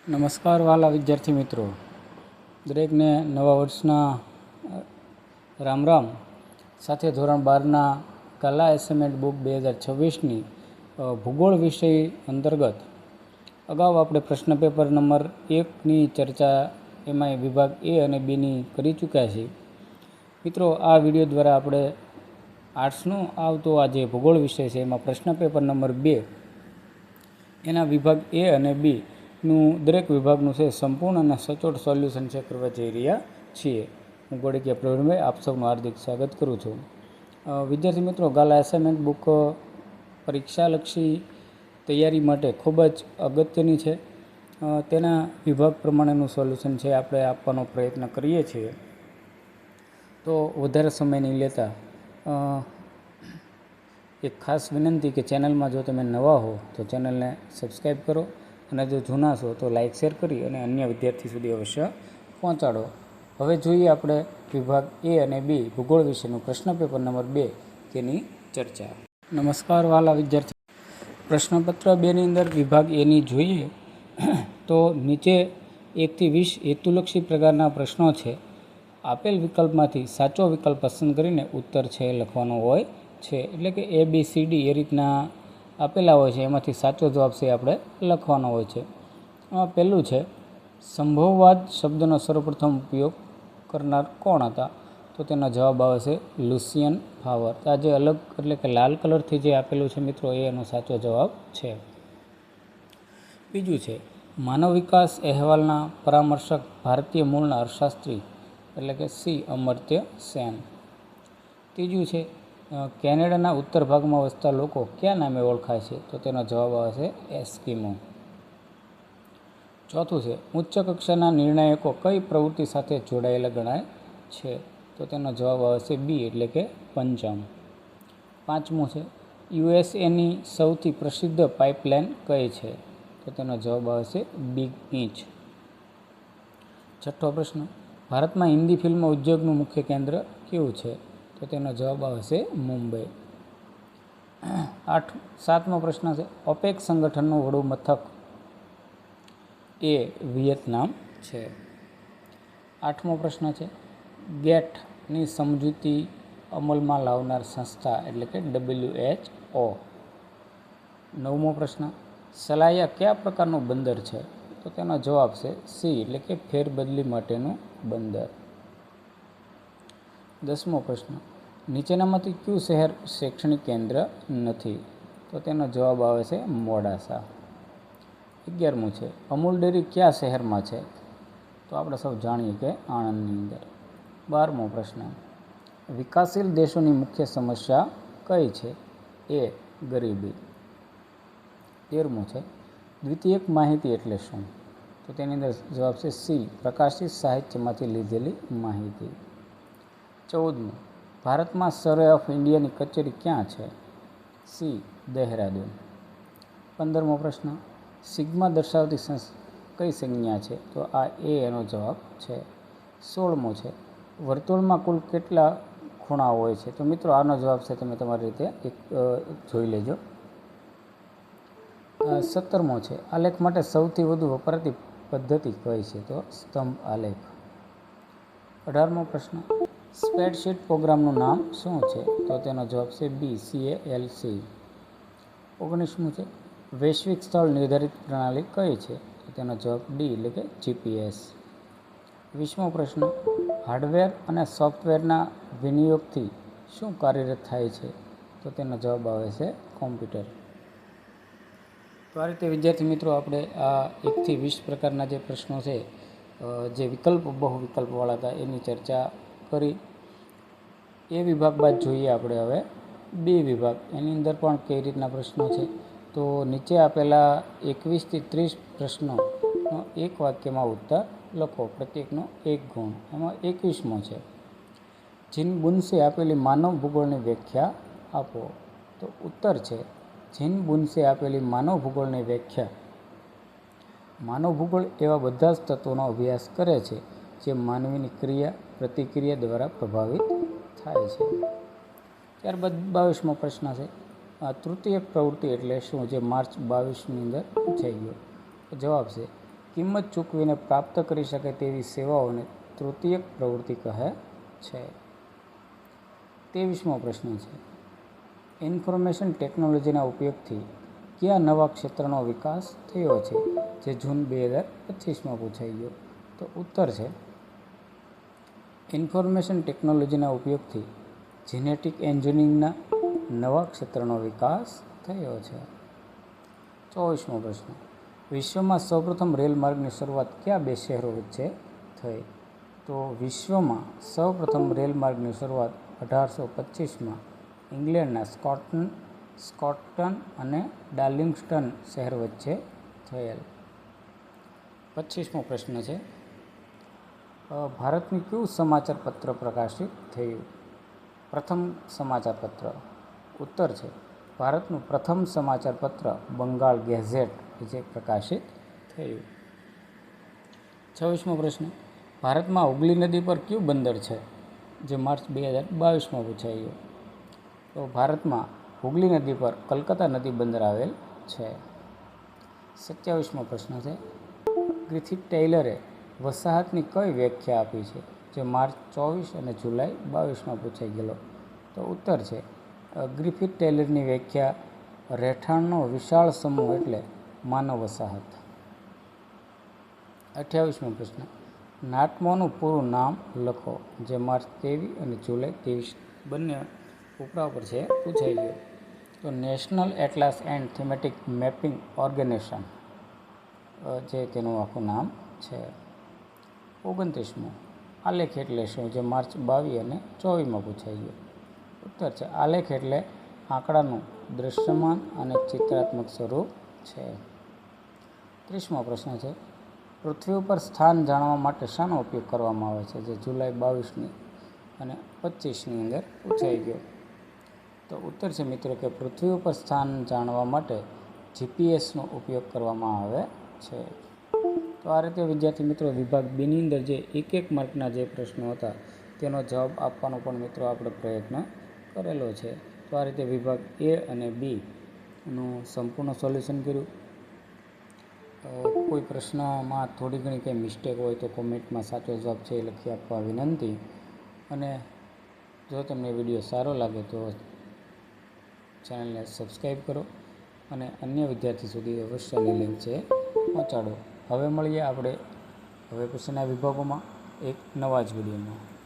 નમસ્કાર વાલા વિદ્યાર્થી મિત્રો, દરેકને નવા વર્ષના રામ રામ. સાથે ધોરણ 12ના કલા એસાઇનમેન્ટ બુક 2026ની ભૂગોળ વિષય અંતર્ગત અગાઉ આપણે પ્રશ્ન પેપર નંબર 1ની ચર્ચા એમાં વિભાગ એ અને બીની કરી ચૂક્યા છીએ. મિત્રો, આ વિડીયો દ્વારા આપણે આર્ટ્સનો આવતો આ જે ભૂગોળ વિષય છે એમાં પ્રશ્ન પેપર નંબર 2 એના વિભાગ એ અને બી નું દરેક વિભાગનું છે સંપૂર્ણ અને સચોટ સોલ્યુશન છે કરવા જઈ રહ્યા છીએ. હું ગોળકિયા પ્રવીણભાઈ આપ સૌનું હાર્દિક સ્વાગત કરું છું. વિદ્યાર્થી મિત્રો, ગાલા એસાઇનમેન્ટ બુક પરીક્ષાલક્ષી તૈયારી માટે ખૂબ જ અગત્યની છે. તેના વિભાગ પ્રમાણેનું સોલ્યુશન છે આપણે આપવાનો પ્રયત્ન કરીએ છીએ. તો વધારે સમય નહીં લેતા એક ખાસ વિનંતી કે ચેનલમાં જો તમે નવા હો તો ચેનલને સબસ્ક્રાઈબ કરો અને જો જૂના છો તો લાઇક શેર કરી અને અન્ય વિદ્યાર્થી સુધી અવશ્ય પહોંચાડો. હવે જોઈએ આપણે વિભાગ એ અને બી ભૂગોળ વિશેનું પ્રશ્ન પેપર નંબર 2 તેની ચર્ચા. નમસ્કાર વાલા વિદ્યાર્થી. પ્રશ્નપત્ર 2ની અંદર વિભાગ એની જોઈએ તો નીચે 1 થી 20 હેતુલક્ષી પ્રકારના પ્રશ્નો છે. આપેલ વિકલ્પમાંથી સાચો વિકલ્પ પસંદ કરીને ઉત્તર છે લખવાનો હોય છે. એટલે કે ABCD એ રીતના આપેલા હોય છે, એમાંથી સાચો જવાબ છે આપણે લખવાનો હોય છે. પહેલું છે, સંભવવાદ શબ્દનો સર્વપ્રથમ ઉપયોગ કરનાર કોણ હતા? તો તેનો જવાબ આવે છે લુસિયન ફાવર. આ જે અલગ એટલે કે લાલ કલરથી જે આપેલું છે મિત્રો, એ એનો સાચો જવાબ છે. બીજું છે, માનવ વિકાસ અહેવાલના પરામર્શક ભારતીય મૂળના અર્થશાસ્ત્રી એટલે કે સી અમર્ત્ય સેન. ત્રીજું છે, કેનેડાના ઉત્તર ભાગમાં વસતા લોકો કયા નામે ઓળખાય છે? તો તેનો જવાબ આવે છે એસ્કિમો. ચોથું છે, ઉચ્ચ કક્ષાના નિર્ણાયકો કઈ પ્રવૃત્તિ સાથે જોડાયેલા ગણાય છે? તો તેનો જવાબ આવે છે બી એટલે કે પંચાંગ. પાંચમું છે, USAની સૌથી પ્રસિદ્ધ પાઇપલાઇન કઈ છે? તો તેનો જવાબ આવે છે બિગ ઇંચ. છઠ્ઠો પ્રશ્ન, ભારતમાં હિન્દી ફિલ્મ ઉદ્યોગનું મુખ્ય કેન્દ્ર કયું છે? તો તેનો જવાબ આવે છે મુંબઈ. સાતમો પ્રશ્ન છે, ઓપેક સંગઠનનું વડું મથક એ વિયેતનામ છે. આઠમો પ્રશ્ન છે, ગેટની સમજૂતી અમલમાં લાવનાર સંસ્થા એટલે કે WHO. નવમો પ્રશ્ન, સલાયા કયા પ્રકારનું બંદર છે? તો તેનો જવાબ છે સી એટલે કે ફેરબદલી માટેનું બંદર. 10મો પ્રશ્ન, નીચેનામાંથી કયું શહેર શૈક્ષણિક કેન્દ્ર નથી? તો તેનો જવાબ આવે છે મોડાસા. 11મું છે, અમૂલ ડેરી કયા શહેરમાં છે? તો આપણે સૌ જાણીએ કે આણંદની અંદર. 12મો પ્રશ્ન, વિકાસશીલ દેશોની મુખ્ય સમસ્યા કઈ છે? એ ગરીબી. 13મું છે, દ્વિતીયક માહિતી એટલે શું? તો તેની અંદર જવાબ છે સી પ્રકાશિત સાહિત્યમાંથી લીધેલી માહિતી. 14મું, ભારતમાં સર્વે ઓફ ઇન્ડિયાની કચેરી ક્યાં છે? સી દહેરાદૂન. 15મો પ્રશ્ન, સિગ્મા દર્શાવતી કઈ સંજ્ઞા છે? તો આ એનો જવાબ છે. 16મો છે, વર્તુળમાં કુલ કેટલા ખૂણા હોય છે? તો મિત્રો આનો જવાબ છે તમે તમારી રીતે એક જોઈ લેજો. 17મો છે, આલેખ માટે સૌથી વધુ વપરાતી પદ્ધતિ કઈ છે? તો સ્તંભ આલેખ. 18મો પ્રશ્ન, સ્પ્રેડશીટ પ્રોગ્રામનું નામ શું છે? તો તેનો જવાબ છે બી CALC. 19મું છે, વૈશ્વિક સ્થળ નિર્ધારિત પ્રણાલી કઈ છે? તો તેનો જવાબ ડી એટલે કે GPS. 20મો પ્રશ્ન, હાર્ડવેર અને સોફ્ટવેરના વિનિયોગથી શું કાર્યરત થાય છે? તો તેનો જવાબ આવે છે કોમ્પ્યુટર. તો આ રીતે વિદ્યાર્થી મિત્રો આપણે આ 1 થી 20 પ્રકારના જે પ્રશ્નો છે જે વિકલ્પ બહુ વિકલ્પવાળા હતા એની ચર્ચા કરી. એ વિભાગ બાદ જોઈએ આપણે હવે બી વિભાગ. એની અંદર પણ કઈ રીતના પ્રશ્નો છે? તો નીચે આપેલા 21 થી 30 પ્રશ્નોનો એક વાક્યમાં ઉત્તર લખો, પ્રત્યેકનો 1 ગુણ. એમાં 21મો છે, જીન બુન્સે આપેલી માનવ ભૂગોળની વ્યાખ્યા આપો. તો ઉત્તર છે, જીન બુન્સે આપેલી માનવ ભૂગોળની વ્યાખ્યા, માનવ ભૂગોળ એવા બધા જ તત્વોનો અભ્યાસ કરે છે જે માનવીની ક્રિયા પ્રતિક્રિયા દ્વારા પ્રભાવિત થાય છે. ત્યારબાદ 22મો પ્રશ્ન છે, તૃતીયક પ્રવૃત્તિ એટલે શું? જે માર્ચ 22ની અંદર પૂછાઈ ગયો. જવાબ છે કિંમત ચૂકવીને પ્રાપ્ત કરી શકે તેવી સેવાઓને તૃતીયક પ્રવૃત્તિ કહે છે. 23મો પ્રશ્ન છે, ઇન્ફોર્મેશન ટેકનોલોજીના ઉપયોગથી કયા નવા ક્ષેત્રનો વિકાસ થયો છે, જે જૂન 2025માં પૂછાઈ ગયો. તો ઉત્તર છે ઇન્ફોર્મેશન ટેકનોલોજીના ઉપયોગથી જેનેટિક એન્જિનિયરિંગના નવા ક્ષેત્રનો વિકાસ થયો છે. 24મો પ્રશ્ન, વિશ્વમાં સૌપ્રથમ રેલમાર્ગની શરૂઆત કયા બે શહેરો વચ્ચે થઈ? તો વિશ્વમાં સૌપ્રથમ રેલમાર્ગની શરૂઆત 1825માં ઇંગ્લેન્ડના સ્કોટન અને ડાર્લિંગ્ટન શહેર વચ્ચે થયેલ. 25મો પ્રશ્ન છે, ભારતનું કયું સમાચાર પત્ર પ્રકાશિત થયું? પ્રથમ સમાચાર પત્ર. ઉત્તર છે ભારતનું પ્રથમ સમાચાર પત્ર બંગાળ ગેઝેટ જે પ્રકાશિત થયું. 26મો પ્રશ્ન, ભારતમાં હુગલી નદી પર કયું બંદર છે, જે માર્ચ 2022માં પૂછાઈ ગયો? તો ભારતમાં હુગલી નદી પર કલકત્તા નદી બંદર આવેલ છે. 27મો પ્રશ્ન છે, ગ્રિફિથ ટેલરે વસાહતની કઈ વ્યાખ્યા આપી છે, જે માર્ચ 24 અને જુલાઈ 22માં પૂછાઈ ગયેલો? તો ઉત્તર છે ગ્રિફિથ ટેલરની વ્યાખ્યા રહેઠાણનો વિશાળ સમૂહ એટલે માનવ વસાહત. 28મો પ્રશ્ન, નાટમોનું પૂરું નામ લખો, જે માર્ચ 23 અને જુલાઈ 23 બંને ઉપરા ઉપર છે પૂછાઈ ગયો. તો national atlas and thematic mapping organisation જે તેનું આખું નામ છે. 29મો, આલેખ એટલે શું, જે માર્ચ 22 અને 24માં પૂછાઈ ગયો? ઉત્તર છે આલેખ એટલે આંકડાનું દૃશ્યમાન અને ચિત્રાત્મક સ્વરૂપ છે. 30મો પ્રશ્ન છે, પૃથ્વી ઉપર સ્થાન જાણવા માટે શાનો ઉપયોગ કરવામાં આવે છે, જે જુલાઈ 22 અને 25ની અંદર પૂછાઈ ગયો? તો ઉત્તર છે મિત્રો કે પૃથ્વી ઉપર સ્થાન જાણવા માટે જીપીએસનો ઉપયોગ કરવામાં આવે છે. તો આ રીતે વિદ્યાર્થી મિત્રો વિભાગ બીની અંદર જે એક માર્કના જે પ્રશ્નો હતા તેનો જવાબ આપવાનો પણ મિત્રો આપણે પ્રયત્ન કરેલો છે. તો આ રીતે વિભાગ એ અને બીનું સંપૂર્ણ સોલ્યુશન કર્યું. કોઈ પ્રશ્નમાં થોડી ઘણી કંઈ મિસ્ટેક હોય તો કોમેન્ટમાં સાચો જવાબ છે એ લખી આપવા વિનંતી. અને જો તમને વિડીયો સારો લાગે તો ચેનલને સબસ્ક્રાઈબ કરો અને અન્ય વિદ્યાર્થી સુધી અવશ્યની લિંક છે પહોંચાડો. હવે મળીએ આપણે હવે પછીના વિભાગોમાં એક નવા જ વિડીયોમાં.